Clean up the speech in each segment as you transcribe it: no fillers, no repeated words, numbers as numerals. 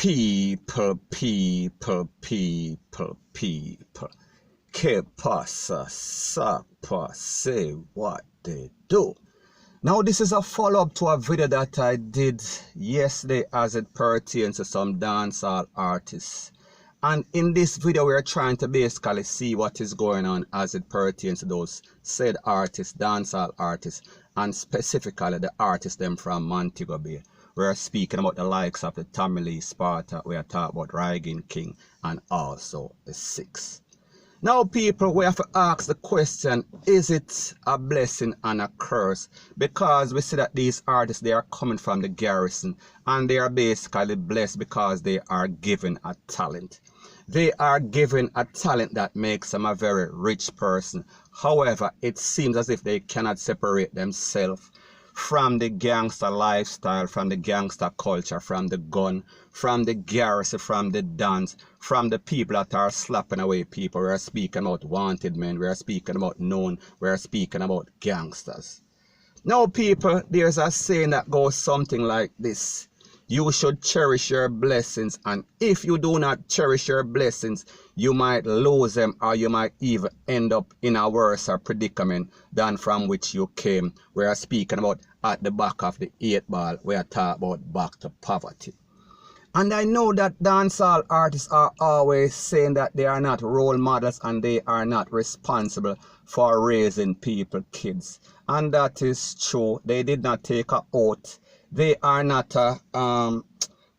People. Que pasa, sapa, say what they do. Now this is a follow-up to a video that I did yesterday as it pertains to some dancehall artists. And in this video we are trying to basically see what is going on as it pertains to those said artists, dancehall artists, and specifically the artists them from Montego Bay. We are speaking about the likes of the Tommy Lee Sparta, we are talking about Rygin King, and also the Six. Now people, we have to ask the question, is it a blessing and a curse? Because we see that these artists, they are coming from the garrison and they are basically blessed because they are given a talent. They are given a talent that makes them a very rich person. However, it seems as if they cannot separate themselves from the gangster lifestyle, from the gangster culture, from the gun, from the garrison, from the dance, from the people that are slapping away people. We are speaking about wanted men, we are speaking about known, we are speaking about gangsters. Now people, there's a saying that goes something like this: you should cherish your blessings, and if you do not cherish your blessings, you might lose them, or you might even end up in a worse predicament than from which you came. We are speaking about at the back of the 8 ball, we are talking about back to poverty. And I know that dancehall artists are always saying that they are not role models and they are not responsible for raising people, kids. And that is true. They did not take an oath. They are not a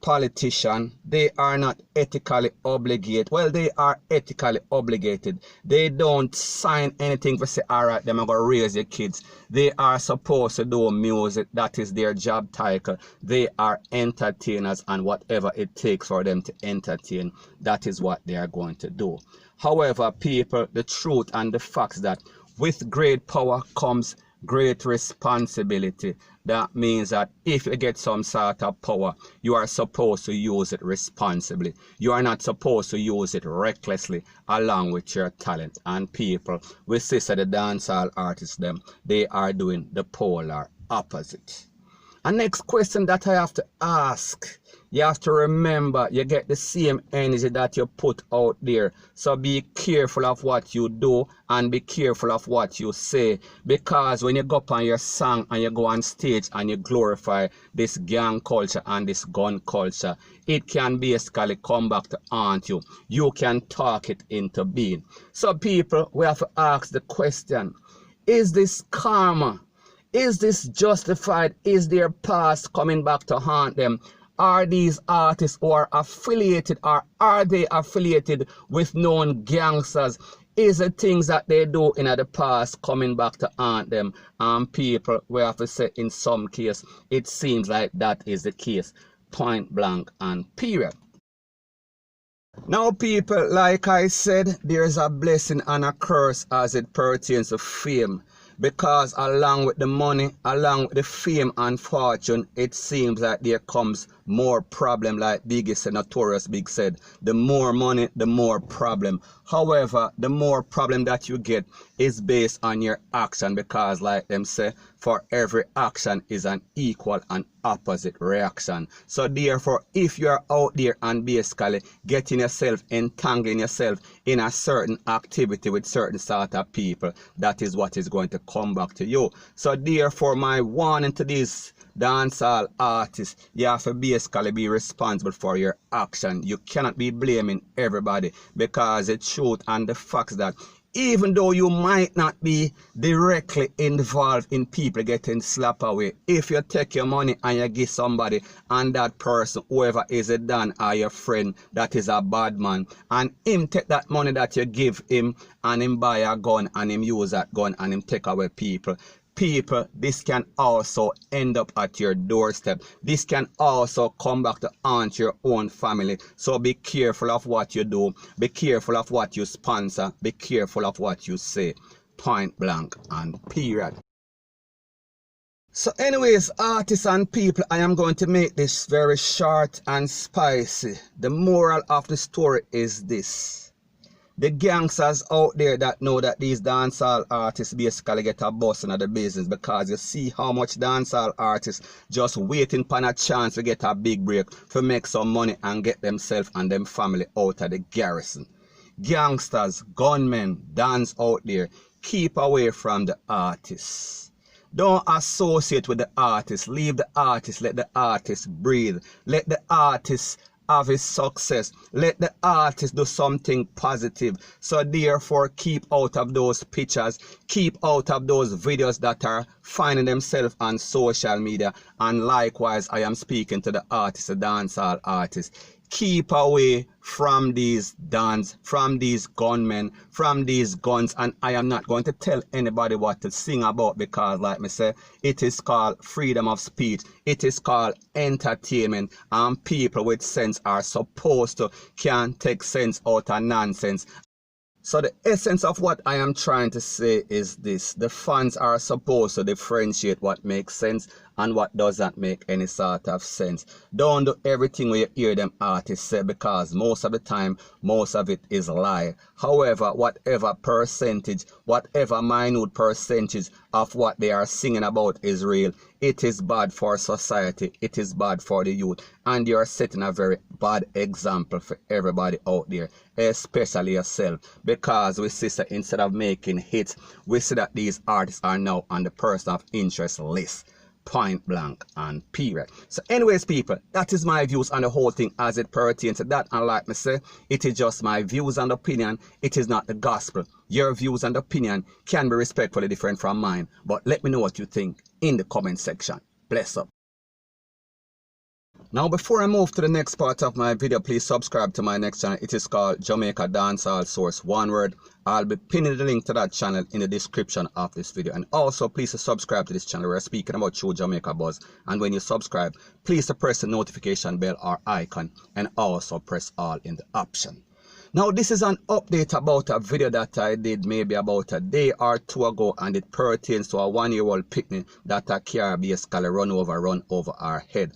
politician. They are not ethically obligated. Well, they are ethically obligated. They don't sign anything to say, all right, them are going to raise your kids. They are supposed to do music. That is their job title. They are entertainers, and whatever it takes for them to entertain, that is what they are going to do. However, people, the truth and the facts that with great power comes great responsibility. That means that if you get some sort of power, you are supposed to use it responsibly. You are not supposed to use it recklessly along with your talent. And people, we see the dancehall artists them, they are doing the polar opposite. And next question that I have to ask, you have to remember you get the same energy that you put out there. So be careful of what you do and be careful of what you say. Because when you go up on your song and you go on stage and you glorify this gang culture and this gun culture, it can basically come back to haunt you. You can talk it into being. So people, we have to ask the question, is this karma? Is this justified? Is their past coming back to haunt them? Are these artists who are affiliated, or are they affiliated with known gangsters? Is the things that they do in the past coming back to haunt them? People, we have to say in some case, it seems like that is the case. Point blank and period. Now people, like I said, there's a blessing and a curse as it pertains to fame. Because along with the money, along with the fame and fortune, it seems like there comes more problem, like Biggie said, Notorious Big said, the more money, the more problem. However, the more problem that you get is based on your action, because like them say, for every action is an equal and opposite reaction. So therefore, if you are out there and basically getting yourself, entangling yourself in a certain activity with certain sort of people, that is what is going to come back to you. So therefore, my warning to these dancehall artists, you have to basically be responsible for your action. You cannot be blaming everybody, because the truth and the facts that even though you might not be directly involved in people getting slapped away, if you take your money and you give somebody, and that person, whoever is it done, or your friend that is a bad man, and him take that money that you give him and him buy a gun and him use that gun and him take away people, this can also end up at your doorstep. This can also come back to haunt your own family. So be careful of what you do. Be careful of what you sponsor. Be careful of what you say. Point blank and period. So anyways, artists and people, I am going to make this very short and spicy. The moral of the story is this: The gangsters out there that know that these dancehall artists basically get a bust in the business, because you see how much dancehall artists just waiting for a chance to get a big break to make some money and get themselves and them family out of the garrison. Gangsters, gunmen, dance out there, keep away from the artists. Don't associate with the artist. Leave the artist. Let the artist breathe. Let the artist have his success. Let the artist do something positive. So therefore, keep out of those pictures. Keep out of those videos that are finding themselves on social media. And likewise, I am speaking to the artists, the dancehall artists. Keep away from these dance, from these gunmen, from these guns. And I am not going to tell anybody what to sing about, because like me say, it is called freedom of speech. It is called entertainment, and people with sense are supposed to can take sense out of nonsense. So the essence of what I am trying to say is this: the fans are supposed to differentiate what makes sense and what doesn't make any sort of sense. Don't do everything where you hear them artists say, because most of the time, most of it is lie. However, whatever percentage, whatever minute percentage of what they are singing about is real, it is bad for society, it is bad for the youth, and you are setting a very bad example for everybody out there, especially yourself, because we see that instead of making hits, we see that these artists are now on the person of interest list. Point blank and period. So anyways, people, that is my views on the whole thing as it pertains to that. And like me say, it is just my views and opinion. It is not the gospel. Your views and opinion can be respectfully different from mine, but let me know what you think in the comment section. Bless up. Now, before I move to the next part of my video, please subscribe to my next channel. It is called Jamaica Dancehall Source, one word. I'll be pinning the link to that channel in the description of this video. And also, please subscribe to this channel. We're speaking about true Jamaica buzz. And when you subscribe, please press the notification bell or icon, and also press all in the option. Now, this is an update about a video that I did maybe about a day or two ago, and it pertains to a 1-year-old picnic that a car basically run over our head.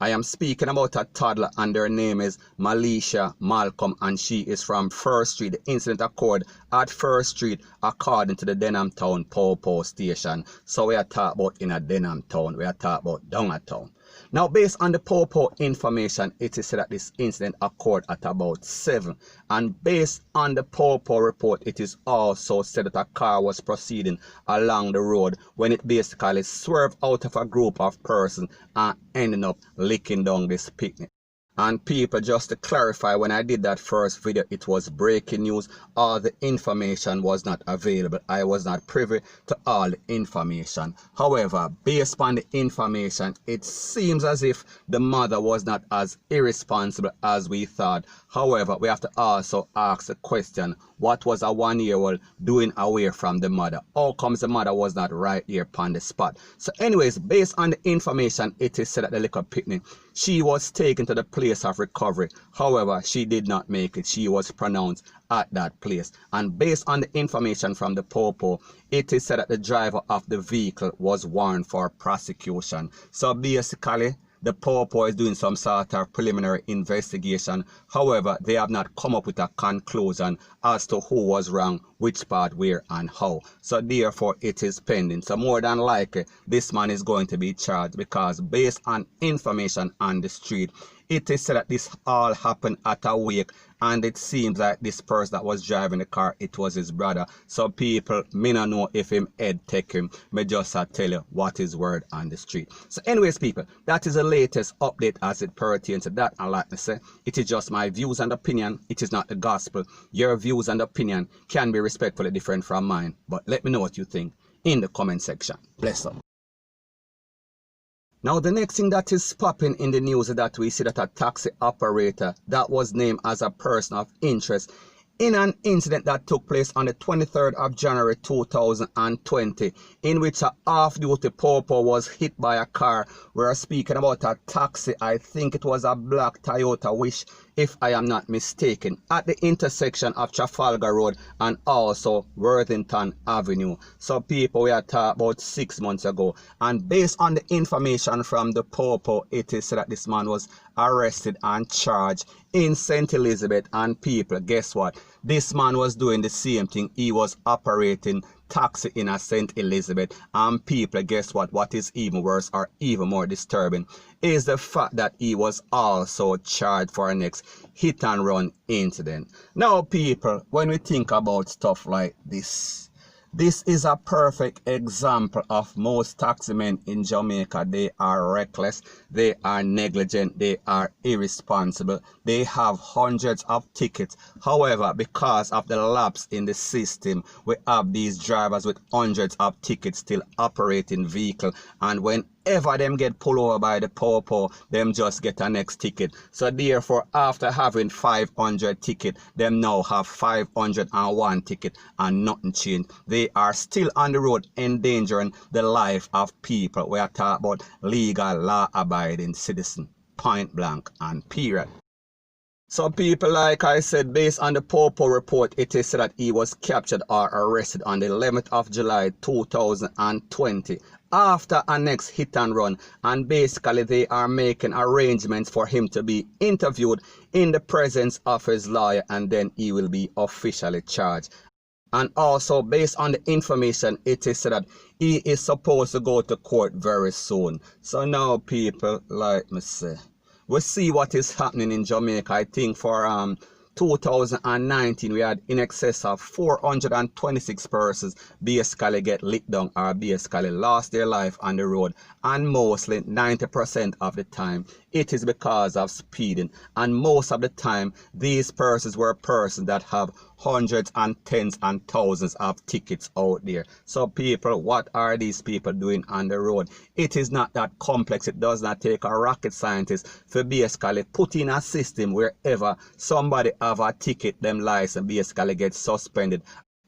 I am speaking about a toddler, and her name is Malisha Malcolm, and she is from First Street. The incident occurred at First Street according to the Denham Town Popo station. So we are talking about in a Denham Town, we are talking about down a town. Now, based on the Popo information, it is said that this incident occurred at about 7. And based on the Popo report, it is also said that a car was proceeding along the road when it basically swerved out of a group of persons and ended up licking down this picnic. And people, just to clarify, when I did that first video, it was breaking news. All the information was not available. I was not privy to all the information. However, based on the information, it seems as if the mother was not as irresponsible as we thought. However, we have to also ask the question, what was a 1-year-old doing away from the mother? How comes the mother was not right here upon the spot? So anyways, based on the information, it is said that the little picnic, she was taken to the place of recovery. However, she did not make it. She was pronounced at that place. And based on the information from the Popo, it is said that the driver of the vehicle was warned for prosecution. So basically, the Popo is doing some sort of preliminary investigation. However, they have not come up with a conclusion as to who was wrong, which part, where, and how. So therefore, it is pending. So more than likely, this man is going to be charged, because based on information on the street, it is said that this all happened at a wake, and it seems like this person that was driving the car, it was his brother. So people may not know if him head take him, may just tell you what is word on the street. So anyways, people, that is the latest update as it pertains to that. And like I say, it is just my views and opinion. It is not the gospel. Your views and opinion can be respectfully different from mine, but let me know what you think in the comment section. Bless up. Now, the next thing that is popping in the news is that we see that a taxi operator that was named as a person of interest in an incident that took place on the 23rd of January 2020, in which a off-duty Popo was hit by a car. We're speaking about a taxi. I think it was a black Toyota Wish, if I am not mistaken, at the intersection of Trafalgar Road and also Worthington Avenue. So people, we are talking about 6 months ago. And based on the information from the Popo, it is said that this man was arrested and charged in St. Elizabeth. And people, guess what? This man was doing the same thing. He was operating taxi in a St. Elizabeth. And people, guess what? What is even worse or even more disturbing is the fact that he was also charged for a next hit and run incident. Now, people, when we think about stuff like this is a perfect example of most taximen in Jamaica. They are reckless, they are negligent, they are irresponsible. They have hundreds of tickets. However, because of the lapse in the system, we have these drivers with hundreds of tickets still operating vehicle. And whenever them get pulled over by the popo, them just get a next ticket. So therefore, after having 500 tickets, them now have 501 ticket and nothing changed. They are still on the road endangering the life of people. We are talking about legal, law-abiding citizen, point blank and period. So people, like I said, based on the Popo report, it is said that he was captured or arrested on the 11th of July 2020 after a next hit and run, and basically they are making arrangements for him to be interviewed in the presence of his lawyer, and then he will be officially charged. And also, based on the information, it is said that he is supposed to go to court very soon. So now people, like me say, we see what is happening in Jamaica. I think for 2019 we had in excess of 426 persons basically get lit down or basically lost their life on the road, and mostly 90% of the time it is because of speeding, and most of the time these persons were persons that have hundreds and tens and thousands of tickets out there. So people, what are these people doing on the road? It is not that complex. It does not take a rocket scientist to basically put in a system wherever somebody have a ticket, them license basically gets suspended,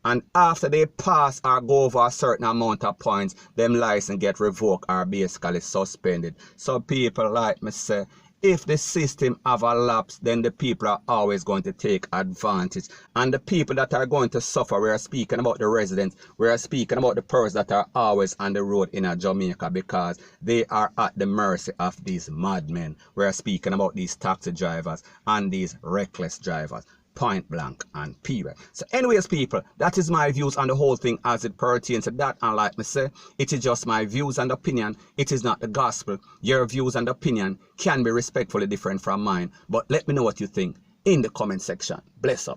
and after they pass or go over a certain amount of points, them license get revoked or basically suspended. So people, like me say, if the system have a lapse, then the people are always going to take advantage. And the people that are going to suffer, we are speaking about the residents, we are speaking about the persons that are always on the road in Jamaica, because they are at the mercy of these madmen. We are speaking about these taxi drivers and these reckless drivers. Point blank and period. So anyways people, that is my views on the whole thing as it pertains to that, and like me say, it is just my views and opinion. It is not the gospel. Your views and opinion can be respectfully different from mine, but let me know what you think in the comment section. Bless up.